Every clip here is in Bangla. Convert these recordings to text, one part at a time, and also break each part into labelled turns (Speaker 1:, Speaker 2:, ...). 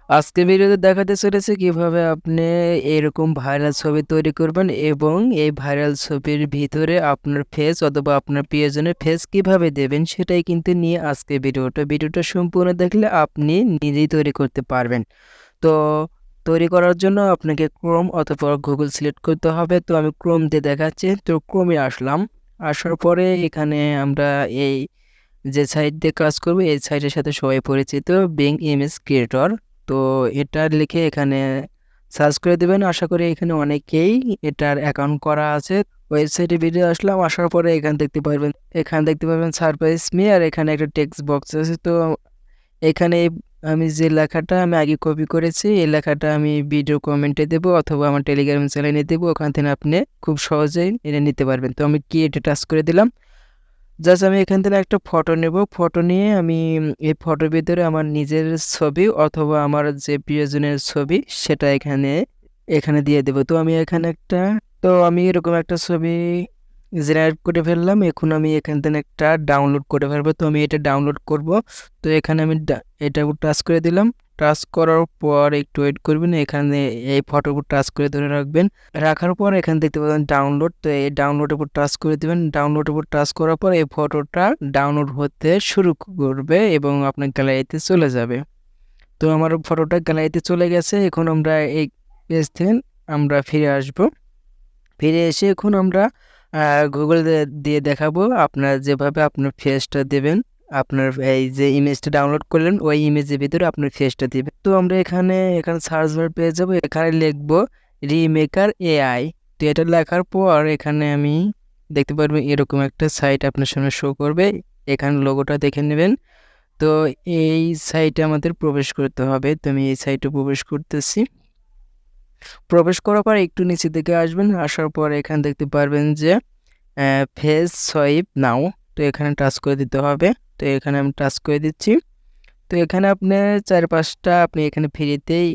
Speaker 1: আজকে ভিডিওতে দেখাতে চলেছে কিভাবে আপনি এরকম ভাইরাল ছবি তৈরি করবেন এবং এই ভাইরাল ছবির ভিতরে আপনার ফেস অথবা আপনার প্রিয়জনের ফেস কিভাবে দেবেন সেটাই কিন্তু নিয়ে আজকে ভিডিওটা সম্পূর্ণ দেখলে আপনি নিজেই তৈরি করতে পারবেন। তো তৈরি করার জন্য আপনাকে ক্রোম অথবা গুগল সিলেক্ট করতে হবে। তো আমি ক্রোম দিয়ে দেখাচ্ছি, তো ক্রোমে আসলাম। আসার পরে এখানে আমরা এই যে সাইট দিয়ে কাজ করবো এই সাইটের সাথে সবাই পরিচিত, বিং ইমেজ ক্রিয়েটর। তো এটা লিখে এখানে সার্চ করে দেবেন। আশা করি এখানে অনেকেই এটার অ্যাকাউন্ট করা আছে। ওয়েবসাইটে ভিডিও আসলাম, আসার পরে এখানে দেখতে পাবেন সারপ্রাইজ মি, আর এখানে একটা টেক্সট বক্স আছে। তো এখানে আমি যে লেখাটা আমি আগে কপি করেছি এই লেখাটা আমি ভিডিও কমেন্টে দেবো অথবা আমার টেলিগ্রাম চ্যানেলে দেবো, ওখান থেকে আপনি খুব সহজেই এটা নিতে পারবেন। তো আমি ক্রিয়েটে টাচ করে দিলাম। জাস্ট আমি এখান থেকে একটা ফটো নেব। ফটো নিয়ে আমি এই ফটোর ভিতরে আমার নিজের ছবি অথবা আমার যে প্রিয়জনের ছবি সেটা এখানে এখানে দিয়ে দেবো। তো আমি এরকম একটা ছবি জেনারেট করে ফেললাম। এখন আমি এখান থেকে একটা ডাউনলোড করে ফেলবো। তো আমি এটা ডাউনলোড করব। তো এখানে আমি এটা উপর টাচ করে দিলাম। টাচ করার পর একটু ওয়েট করবেন। এখানে এই ফটোর উপর টাচ করে ধরে রাখবেন। রাখার পর এখানে দেখতে পাবেন ডাউনলোড। তো এই ডাউনলোডের উপর টাচ করে দিবেন। ডাউনলোডের উপর টাচ করার পর এই ফটোটা ডাউনলোড হতে শুরু করবে এবং আপনার গ্যালারিতে চলে যাবে। তো আমার ফটোটা গ্যালারিতে চলে গেছে। এখন আমরা এই পেজ থেকে আমরা ফিরে আসব। ফিরে এসে এখন আমরা গুগল দিয়ে দেখাবো আপনার যেভাবে আপনার ফেসটা দেবেন। আপনার এই যে ইমেজটা ডাউনলোড করলেন ওই ইমেজের ভিতরে আপনার ফেসটা দিবেন। তো আমরা এখানে সার্চ বার পেয়ে যাবো। এখানে লিখবো রিমেকার এআই। তো এটা লেখার পর এখানে আমি দেখতে পারবেন এরকম একটা সাইট আপনার সামনে শো করবে। এখানে লোগোটা দেখে নেবেন। তো এই সাইটে আমাদের প্রবেশ করতে হবে। তো আমি এই সাইটে প্রবেশ করতেছি। প্রবেশ করার পর একটু নিচের দিকে আসবেন। আসার পর এখানে দেখতে পারবেন যে ফেস সোয়াইপ নাও। তো এখানে টাচ করে দিতে হবে। তো এখানে আমি টাচ করে দিচ্ছি। তো এখানে আপনি 4-5টা আপনি এখানে ফ্রিতেই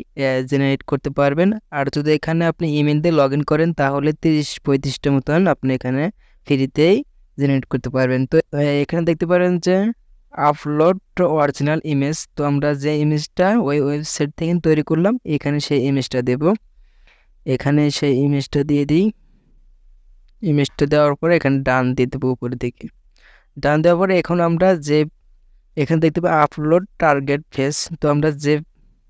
Speaker 1: জেনারেট করতে পারবেন। আর যদি এখানে আপনি ইমেল দিয়ে লগ ইন করেন তাহলে 30-35টা মতন আপনি এখানে ফ্রিতেই জেনারেট করতে পারবেন। তো এখানে দেখতে পারেন যে আপলোড অরিজিনাল ইমেজ। তো আমরা যে ইমেজটা ওই ওয়েবসাইট থেকে তৈরি করলাম এখানে সেই ইমেজটা দেব। এখানে সেই ইমেজটা দিয়ে দিই। ইমেজটা দেওয়ার পরে এখানে ডান দিয়ে দেবো উপরের দিকে। ডান দেওয়ার পরে এখন আমরা যে এখানে দেখতে পাই আপলোড টার্গেট ফেস। তো আমরা যে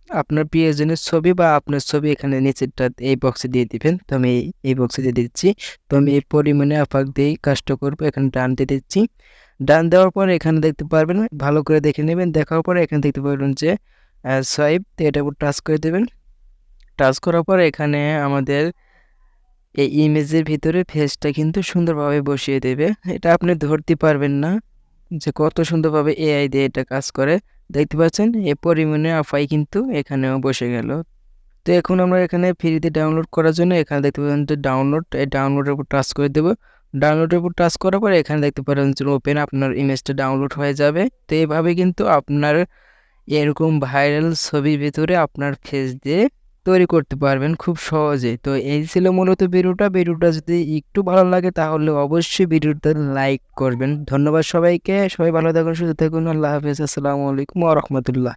Speaker 1: আপনার প্রিয়জনের ছবি বা আপনার ছবি এখানে নিচেরটা এই বক্সে দিয়ে দিবেন। তো আমি এই বক্সে দিয়ে দিচ্ছি। তো আমি এই পরিমাণে আপাক দিয়েই কাজটা করবো। এখানে ডান দিয়ে দিচ্ছি। ডান দেওয়ার পর এখানে দেখতে পারবেন, ভালো করে দেখে নেবেন। দেখার পরে এখানে দেখতে পারবেন যে সোয়াইপ, তো এটার উপর টাচ করে দেবেন। টাচ করার পর এখানে আমাদের এই ইমেজের ভিতরে ফেসটা কিন্তু সুন্দরভাবে বসিয়ে দেবে। এটা আপনি ধরতে পারবেন না যে কত সুন্দরভাবে এআই দিয়ে এটা কাজ করে। দেখতে পাচ্ছেন এই পরিমাণে আফাই কিন্তু এখানেও বসে গেল। তো এখন আমরা এখানে ফ্রিতে ডাউনলোড করার জন্য এখানে দেখতে পাচ্ছেন যে ডাউনলোড, এই ডাউনলোডের উপর টাচ করে দেবো। ডাউনলোডের উপর টাচ করার পরে এখানে দেখতে পারেন যে ওপেন, আপনার ইমেজটা ডাউনলোড হয়ে যাবে। তো এইভাবে কিন্তু আপনার এরকম ভাইরাল ছবির ভিতরে আপনার ফেস দিয়ে তৈরি করতে পারবেন খুব সহজে। তো এই ছিল মূলত ভিডিওটা যদি একটু ভালো লাগে তাহলে অবশ্যই ভিডিওটা লাইক করবেন। ধন্যবাদ সবাইকে। সবাই ভালো থাকুন, সুস্থ থাকুন। আল্লাহ হাফেজ। আসসালামু আলাইকুম ওয়া রাহমাতুল্লাহ।